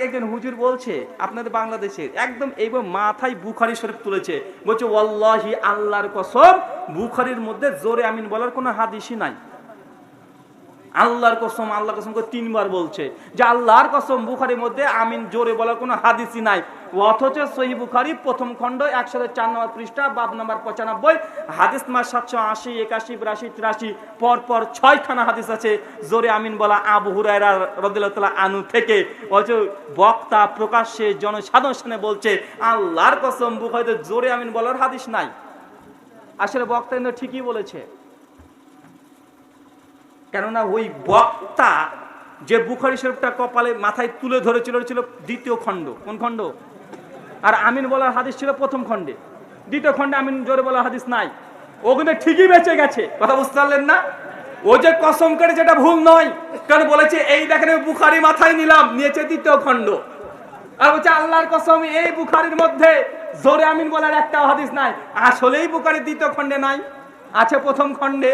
একজন হুজুর বলছে আপনাদের বাংলাদেশের একদম এইবার মাথায় বুখারী শরীফ তুলেছে, বলছে ওয়াল্লাহি আল্লাহর কসম বুখারীর মধ্যে জোরে আমিন বলার কোনো হাদিসই নাই। আল্লাহর কসম, আল্লাহর কসম করে 3 বার বলছে যে আল্লাহর কসম বুখারীর মধ্যে আমিন জোরে বলার কোনো হাদিসই নাই। অথচ সহিহ বুখারী প্রথম খণ্ড 104 নম্বর পৃষ্ঠা বাব নম্বর 95 হাদিস নাম্বার 780 81 82 83 পর পর 6খানা হাদিস আছে জোরে আমিন বলা আবু হুরায়রা রাদিয়াল্লাহু তাআলা আনহু থেকে। অথচ বক্তা প্রকাশ্যে জনসাধারণের সামনে বলছে আল্লাহর কসম বুখারীতে জোরে আমিন বলার হাদিস নাই। আসলে বক্তা কিন্তু ঠিকই বলেছে, কেননা ওই বক্তা যে বুখারী শরীফটা কপালে মাথায় তুলে ধরেছিল ছিল 2য় খণ্ড। কোন খণ্ড? আর আমিন বলার হাদিস ছিল 1ম খণ্ডে। 2য় খণ্ডে আমিন জোরে বলার হাদিস নাই। ও কিন্তু ঠিকই বেঁচে গেছে, কথা বুঝতে পারলেন না? ও যে কসম করে যেটা ভুল নয়, কারণ বলেছে এই দেখেন বুখারী মাথায় নিলাম, নিয়েছে 2য় খণ্ড। আর বলছে আল্লাহর কসম এই বুখারীর মধ্যে জোরে আমিন বলার একটা হাদিস নাই। আসলেই বুখারী 2য় খণ্ডে নাই, আছে 1ম খণ্ডে।